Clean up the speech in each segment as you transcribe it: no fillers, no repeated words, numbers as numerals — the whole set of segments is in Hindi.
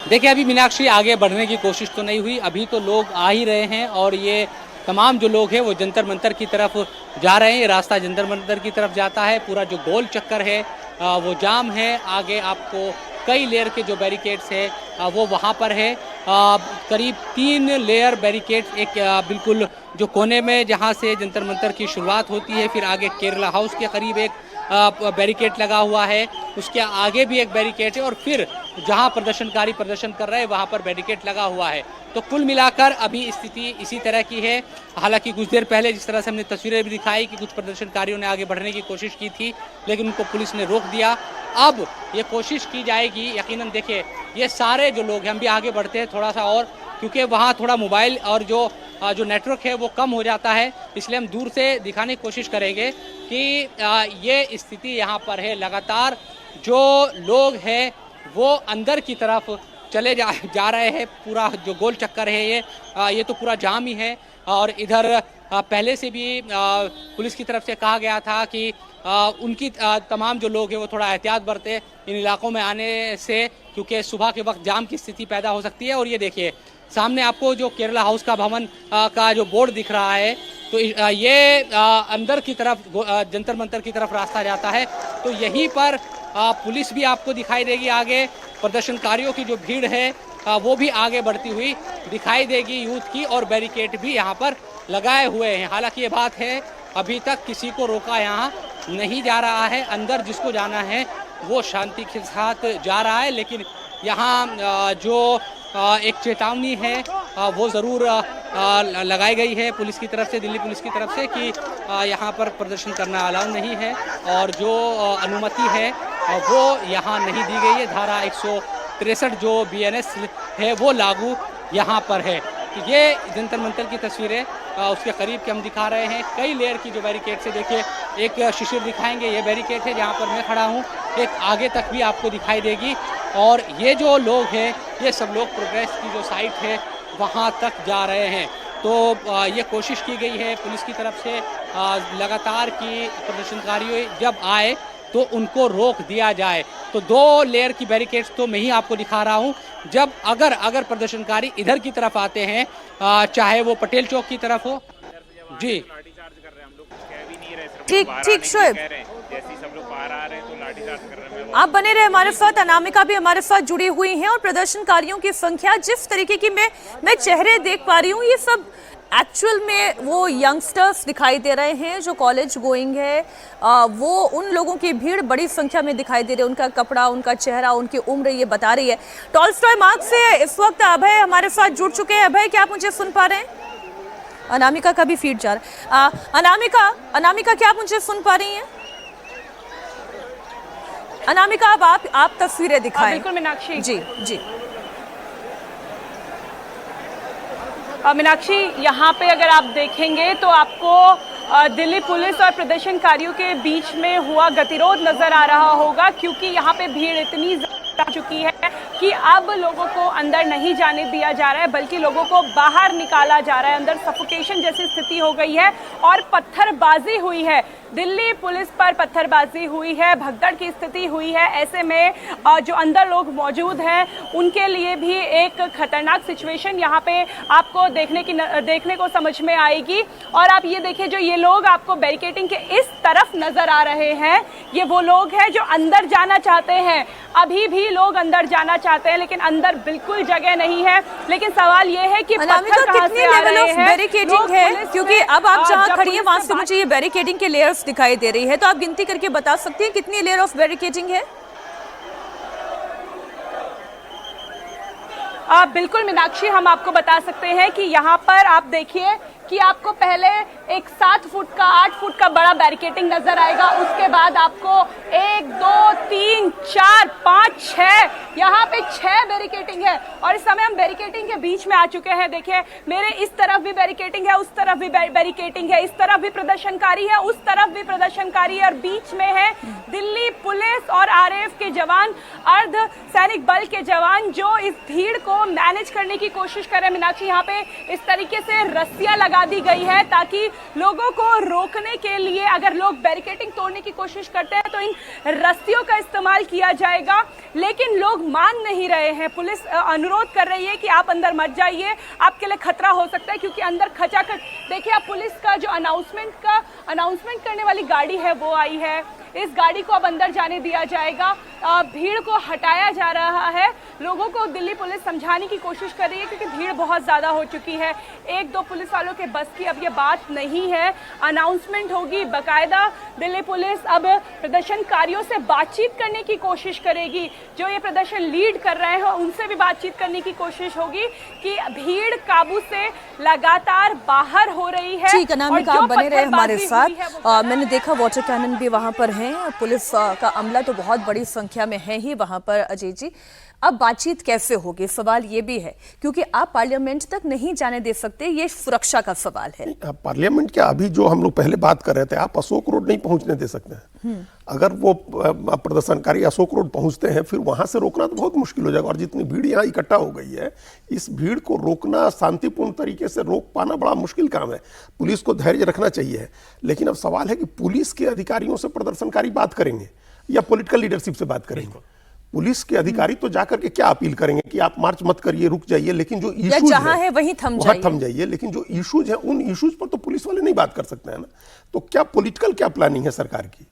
देखिए अभी मीनाक्षी आगे बढ़ने की कोशिश तो नहीं हुई, अभी तो लोग आ ही रहे हैं और ये तमाम जो लोग हैं वो जंतर मंतर की तरफ जा रहे हैं। ये रास्ता जंतर मंतर की तरफ जाता है, पूरा जो गोल चक्कर है वो जाम है। आगे आपको कई लेयर के जो बैरिकेड्स है वो वहाँ पर है। करीब 3 लेयर बैरिकेड्स, एक बिल्कुल जो कोने में जहाँ से जंतर मंतर की शुरुआत होती है, फिर आगे केरला हाउस के करीब एक बैरिकेड लगा हुआ है, उसके आगे भी एक बैरिकेड है और फिर जहां प्रदर्शनकारी प्रदर्शन कर रहे हैं वहां पर बैरिकेड लगा हुआ है। तो कुल मिलाकर अभी स्थिति इसी तरह की है। हालांकि कुछ देर पहले जिस तरह से हमने तस्वीरें भी दिखाई कि कुछ प्रदर्शनकारियों ने आगे बढ़ने की कोशिश की थी, लेकिन उनको पुलिस ने रोक दिया। अब ये कोशिश की जाएगी, यकीनन देखिए ये सारे जो लोग हैं, हम भी आगे बढ़ते हैं थोड़ा सा और, क्योंकि वहाँ थोड़ा मोबाइल और जो नेटवर्क है वो कम हो जाता है, इसलिए हम दूर से दिखाने की कोशिश करेंगे कि ये स्थिति यहाँ पर है। लगातार जो लोग हैं वो अंदर की तरफ चले जा रहे हैं। पूरा जो गोल चक्कर है ये तो पूरा जाम ही है। और इधर पहले से भी पुलिस की तरफ से कहा गया था कि उनकी तमाम जो लोग हैं वो थोड़ा एहतियात बरते इन इलाकों में आने से, क्योंकि सुबह के वक्त जाम की स्थिति पैदा हो सकती है। और ये देखिए सामने आपको जो केरला हाउस का भवन का जो बोर्ड दिख रहा है, तो ये अंदर की तरफ जंतर मंतर की तरफ रास्ता जाता है। तो यहीं पर पुलिस भी आपको दिखाई देगी। आगे प्रदर्शनकारियों की जो भीड़ है वो भी आगे बढ़ती हुई दिखाई देगी यूथ की, और बैरिकेड भी यहाँ पर लगाए हुए हैं। हालांकि ये बात है अभी तक किसी को रोका यहाँ नहीं जा रहा है। अंदर जिसको जाना है वो शांति के साथ जा रहा है, लेकिन यहाँ जो एक चेतावनी है वो ज़रूर लगाई गई है पुलिस की तरफ से, दिल्ली पुलिस की तरफ से, कि यहाँ पर प्रदर्शन करना अलाउ नहीं है और जो अनुमति है वो यहाँ नहीं दी गई है। धारा 163 जो BNS है वो लागू यहाँ पर है। तो ये जंतर मंतर की तस्वीरें उसके करीब के हम दिखा रहे हैं। कई लेयर की जो बैरिकेड से, देखिए एक शिशिर दिखाएंगे, ये बैरिकेड है जहाँ पर मैं खड़ा हूँ, एक आगे तक भी आपको दिखाई देगी। और ये जो लोग हैं ये सब लोग प्रोग्रेस की जो साइट है वहाँ तक जा रहे हैं। तो ये कोशिश की गई है पुलिस की तरफ से लगातार कि प्रदर्शनकारियों जब आए तो उनको रोक दिया जाए। तो 2 लेयर की बैरिकेड्स तो मैं ही आपको दिखा रहा हूँ। जब अगर प्रदर्शनकारी इधर की तरफ आते हैं, चाहे वो पटेल चौक की तरफ हो, जी ठीक शोएब, आप बने रहे हमारे साथ। अनामिका भी हमारे साथ जुड़ी हुई हैं और प्रदर्शनकारियों की संख्या जिस तरीके की मैं चेहरे देख पा रही हूँ, ये सब एक्चुअल में वो यंगस्टर्स दिखाई दे रहे हैं जो कॉलेज गोइंग है। वो उन लोगों की भीड़ बड़ी संख्या में दिखाई दे रही है। उनका कपड़ा, उनका चेहरा, उनकी उम्र ये बता रही है। टॉलस्टॉय मार्ग से इस वक्त अभय हमारे साथ जुड़ चुके हैं। अभय, क्या आप मुझे सुन पा रहे हैं? अनामिका का भी फीड जा रहा है। अनामिका क्या आप मुझे सुन पा रही हैं? अनामिका, अब आप तस्वीरें दिखाएं। बिल्कुल मीनाक्षी जी। मीनाक्षी, यहाँ पे अगर आप देखेंगे तो आपको दिल्ली पुलिस और प्रदर्शनकारियों के बीच में हुआ गतिरोध नजर आ रहा होगा, क्योंकि यहाँ पे भीड़ इतनी ज्यादा हो चुकी है कि अब लोगों को अंदर नहीं जाने दिया जा रहा है, बल्कि लोगों को बाहर निकाला जा रहा है। अंदर सफोकेशन जैसी स्थिति हो गई है और पत्थरबाजी हुई है। दिल्ली पुलिस पर पत्थरबाजी हुई है, भगदड़ की स्थिति हुई है। ऐसे में जो अंदर लोग मौजूद हैं उनके लिए भी एक खतरनाक सिचुएशन यहाँ पे आपको देखने को समझ में आएगी। और आप ये देखिए, जो ये लोग आपको बैरिकेडिंग के इस तरफ नजर आ रहे हैं, ये वो लोग हैं जो अंदर जाना चाहते हैं। अभी भी लोग अंदर जाना चाहते हैं, लेकिन अंदर बिल्कुल जगह नहीं है। लेकिन सवाल ये है कि पत्थर कहां से आ रहे हैं? बैरिकेडिंग है, क्योंकि अब आप जहां खड़ी हैं वहां से मुझे ये बैरिकेडिंग के लेयर्स दिखाई दे रही है, तो आप गिनती करके बता सकती हैं कितनी लेयर ऑफ बैरिकेडिंग है? बिल्कुल मीनाक्षी, हम आपको बता सकते हैं कि यहाँ पर आप देखिए कि आपको पहले एक 7 फुट का 8 फुट का बड़ा बैरिकेडिंग नजर आएगा। उसके बाद आपको 1 2 3 4 5 6 यहाँ पे 6 बैरिकेडिंग है। और इस समय हम बैरिकेडिंग के बीच में आ चुके हैं। देखिए, मेरे इस तरफ भी बैरिकेडिंग है, उस तरफ भी बैरिकेडिंग है, इस तरफ भी प्रदर्शनकारी है, उस तरफ भी प्रदर्शनकारी है, और बीच में है दिल्ली पुलिस और RAF के जवान, अर्ध सैनिक बल के जवान, जो इस भीड़ को मैनेज करने की कोशिश कर रहे हैं। मीनाक्षी, यहाँ पे इस तरीके से रस्सियां लगा दी गई है ताकि लोगों को रोकने के लिए, अगर लोग बैरिकेडिंग तोड़ने की कोशिश करते हैं तो इन रस्सियों का इस्तेमाल किया जाएगा। लेकिन लोग मान नहीं रहे हैं। पुलिस अनुरोध कर रही है कि आप अंदर मत जाइए, आपके लिए खतरा हो सकता है, क्योंकि अंदर खचाखच देखिए आप पुलिस का जो अनाउंसमेंट करने वाली गाड़ी है वो आई है। इस गाड़ी को अब अंदर जाने दिया जाएगा, भीड़ को हटाया जा रहा है। लोगों को दिल्ली पुलिस समझाने की कोशिश कर रही है क्योंकि भीड़ बहुत ज़्यादा हो चुकी है। एक दो पुलिस वालों के बस की अब ये बात नहीं है। अनाउंसमेंट होगी, बाकायदा दिल्ली पुलिस अब प्रदर्शनकारियों से बातचीत करने की कोशिश करेगी। जो ये प्रदर्शन लीड कर रहे हैं उनसे भी बातचीत करने की कोशिश होगी कि भीड़ काबू से लगातार बाहर हो रही है। ठीक, अनामिका आप बने रहे हमारे साथ। मैंने देखा वाटर कैनन भी वहां पर हैं, पुलिस का अमला तो बहुत बड़ी संख्या में है ही वहां पर। अजय जी, अब बातचीत कैसे होगी, सवाल ये भी है, क्योंकि आप पार्लियामेंट तक नहीं जाने दे सकते, ये सुरक्षा का सवाल है। पार्लियामेंट क्या, अभी जो हम लोग पहले बात कर रहे थे, आप अशोक रोड नहीं पहुंचने दे सकते हैं। अगर वो प्रदर्शनकारी अशोक रोड पहुंचते हैं फिर वहां से रोकना तो बहुत मुश्किल हो जाएगा। और जितनी भीड़ यहाँ इकट्ठा हो गई है, इस भीड़ को रोकना, शांतिपूर्ण तरीके से रोक पाना बड़ा मुश्किल काम है। पुलिस को धैर्य रखना चाहिए। लेकिन अब सवाल है कि पुलिस के अधिकारियों से प्रदर्शनकारी बात करेंगे या पॉलिटिकल लीडरशिप से बात करेंगे। पुलिस के अधिकारी तो जाकर के क्या अपील करेंगे कि आप मार्च मत करिए, रुक जाइए, लेकिन जो इश्यूज है वहीं थम जाइए। लेकिन जो इश्यूज है उन इश्यूज पर तो पुलिस वाले नहीं बात कर सकते हैं ना। तो क्या पॉलिटिकल क्या प्लानिंग है सरकार की?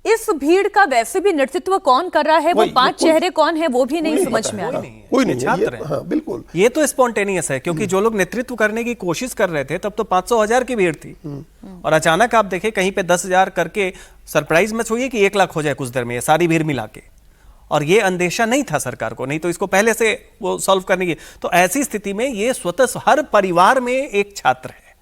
इस भीड़ का वैसे भी नेतृत्व कौन कर रहा है, वो 5 चेहरे कौन है वो भी नहीं समझ में आ रहा। कोई नहीं, छात्र है। हाँ, बिल्कुल, ये तो स्पॉन्टेनियस है, क्योंकि जो लोग नेतृत्व करने की कोशिश कर रहे थे तब तो 500,000 की भीड़ थी, और अचानक आप देखें कहीं पे 10,000 करके सरप्राइज मत होइए कि 1 लाख हो जाए कुछ देर में, ये सारी भीड़ मिला के। और ये अंदेशा नहीं था सरकार को, नहीं तो इसको पहले से वो सॉल्व करने की। तो ऐसी स्थिति में ये स्वतः हर परिवार में एक छात्र है,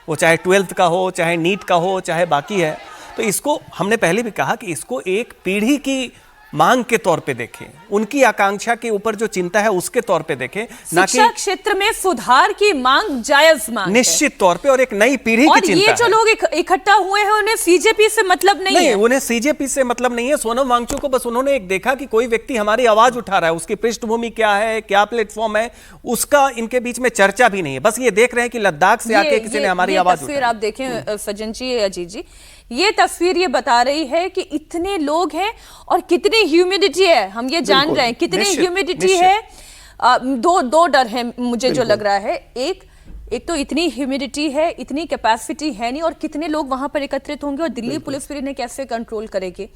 वो चाहे 12th का हो, चाहे नीट का हो, चाहे बाकी है। तो इसको हमने पहले भी कहा कि इसको एक पीढ़ी की मांग के तौर पे देखें, उनकी आकांक्षा के ऊपर जो चिंता है उसके तौर पे देखें, ना कि शिक्षा क्षेत्र में सुधार की मांग जायज मांग निश्चित तौर पे, और एक नई पीढ़ी की चिंता है। ये जो लोग इकट्ठा हुए हैं उन्हें सीजेपी से मतलब नहीं है। उन्हें सीजेपी से मतलब नहीं है। सोनम वांगचुक को बस उन्होंने एक देखा कि कोई व्यक्ति हमारी आवाज उठा रहा है, उसकी पृष्ठभूमि क्या है, क्या प्लेटफॉर्म है, उसका इनके बीच में चर्चा भी नहीं है। बस ये देख रहे हैं कि लद्दाख से आके किसी ने हमारी आवाज उठाई। आप देखें सज्जन जी, अजीत जी, ये तस्वीर ये बता रही है कि इतने लोग हैं और कितनी ह्यूमिडिटी है, हम ये जान रहे हैं कितनी ह्यूमिडिटी है। दो डर है मुझे जो लग रहा है। एक तो इतनी ह्यूमिडिटी है, इतनी कैपेसिटी है नहीं, और कितने लोग वहां पर एकत्रित होंगे और दिल्ली पुलिस फिर इन्हें कैसे कंट्रोल करेगी।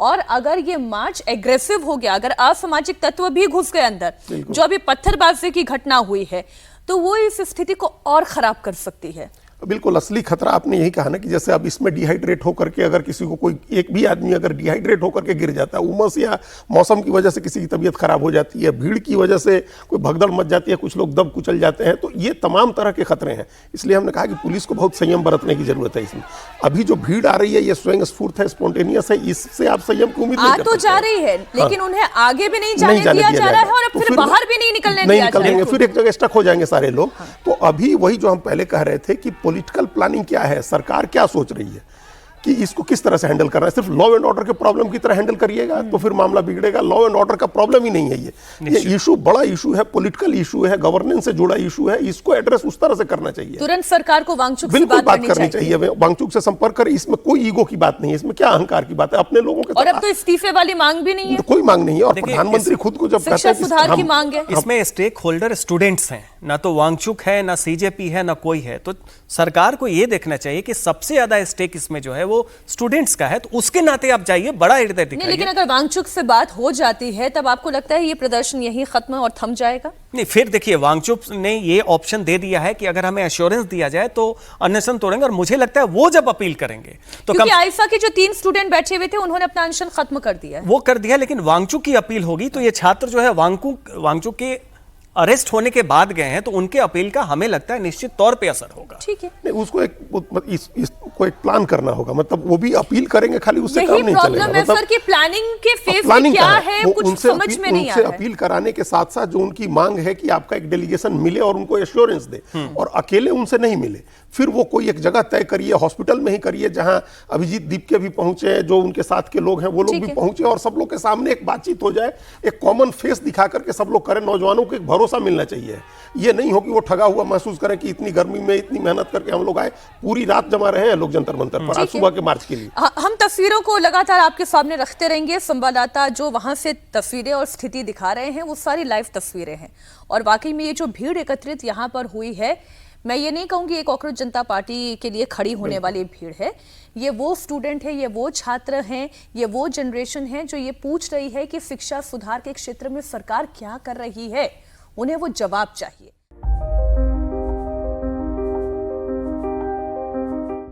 और अगर ये मार्च एग्रेसिव हो गया, अगर असामाजिक तत्व भी घुस गए अंदर, जो अभी पत्थरबाजी की घटना हुई है, तो वो इस स्थिति को और खराब कर सकती है। बिल्कुल, असली खतरा आपने यही कहा ना कि जैसे अब इसमें डिहाइड्रेट होकर के अगर किसी को, कोई एक भी आदमी अगर डिहाइड्रेट होकर के गिर जाता है, उमस या मौसम की वजह से किसी की तबीयत खराब हो जाती है, भीड़ की वजह से कोई भगदड़ मच जाती है, कुछ लोग दब कुचल जाते हैं, तो ये तमाम तरह के खतरे हैं। इसलिए हमने कहा कि पुलिस को बहुत संयम बरतने की जरूरत है। इसमें अभी जो भीड़ आ रही है ये स्वयं स्फूर्त है, स्पॉन्टेनियस है, इससे आप संयम की उम्मीद नहीं कर सकते। तो जा रही है, लेकिन उन्हें आगे भी नहीं जाने दिया जा रहा है और फिर बाहर भी नहीं निकलने दिया जा रहा है। फिर एक जगह स्टक हो जाएंगे सारे लोग। तो अभी वही जो हम पहले कह रहे थे कि पॉलिटिकल प्लानिंग क्या है, सरकार क्या सोच रही है कि इसको किस तरह से हैंडल करना है। सिर्फ लॉ एंड ऑर्डर के प्रॉब्लम की तरह हैंडल करिएगा तो फिर मामला बिगड़ेगा। लॉ एंड ऑर्डर का प्रॉब्लम ही नहीं है ये इशू बड़ा इशू है, पॉलिटिकल इशू है, गवर्नेंस से जुड़ा इशू है। इसको एड्रेस उस तरह से करना चाहिए। तुरंत सरकार को वांगचुक से बिल्कुल बात करनी चाहिए, वांगचुक से संपर्क करें। इसमें कोई ईगो की बात नहीं है, इसमें क्या अहंकार की बात है, अपने लोगों के। और अब तो इस्तीफे वाली मांग भी नहीं है, कोई मांग नहीं है। और प्रधानमंत्री खुद को जब शिक्षा सुधार की मांग है, इसमें स्टेक होल्डर स्टूडेंट्स हैं, ना तो वांगचुक है, ना सीजेपी है, ना कोई है। तो सरकार को यह देखना चाहिए कि सबसे ज्यादा स्टेक इसमें जो है वो स्टूडेंट्स का है, तो उसके नाते आप जाइए, बड़ा हृदय दिखाइए। लेकिन अगर वांगचुक से बात हो जाती है तब आपको लगता है ये प्रदर्शन यही खत्म और थम जाएगा? नहीं, फिर देखिए वांगचुक ने ये ऑप्शन दे दिया है कि अगर हमें एश्योरेंस दिया जाए तो अनशन तोड़ेंगे। और मुझे लगता है वो जब अपील करेंगे तो क्योंकि आइफा के जो 3 स्टूडेंट बैठे हुए थे उन्होंने अपना अनशन खत्म कर दिया, वो कर दिया। लेकिन वांगचुक की अपील होगी तो ये छात्र जो है वांगचुक के अरेस्ट होने के बाद गए हैं, तो उनके अपील का हमें लगता है निश्चित तौर पे असर होगा। ठीक है, नहीं, उसको इसको एक प्लान करना होगा। मतलब वो भी अपील करेंगे, खाली उससे काम नहीं चलेगा। मतलब सर की प्लानिंग के फेज में क्या है कुछ समझ में नहीं आ रहा है। अपील कराने के साथ साथ जो उनकी मांग है कि आपका एक डेलीगेशन मिले और उनको एश्योरेंस दे, और अकेले उनसे नहीं मिले, फिर वो कोई एक जगह तय करिए, हॉस्पिटल में ही करिए जहां अभिजीत दीपके भी पहुंचे, जो उनके साथ के लोग हैं वो लोग भी पहुंचे, और सब लोग के सामने एक बातचीत हो जाए, एक कॉमन फेस दिखा करके सब लोग करें। नौजवानों को एक भरोसा मिलना चाहिए। ये नहीं हो कि वो ठगा हुआ महसूस करें कि इतनी गर्मी में इतनी मेहनत करके हम लोग आए, पूरी रात जमा रहे हैं लोग लोग जंतर मंतर पर आज सुबह के मार्च के लिए। हम तस्वीरों को लगातार आपके सामने रखते रहेंगे। संवाददाता जो वहां से तस्वीरें और स्थिति दिखा रहे हैं वो सारी लाइव तस्वीरें हैं और वाकई में ये जो भीड़ एकत्रित यहाँ पर हुई है, मैं ये नहीं कहूंगी ये कांग्रेस जनता पार्टी के लिए खड़ी होने वाली भीड़ है। ये वो स्टूडेंट है, ये वो छात्र हैं, ये वो जनरेशन है जो ये पूछ रही है कि शिक्षा सुधार के क्षेत्र में सरकार क्या कर रही है, उन्हें वो जवाब चाहिए।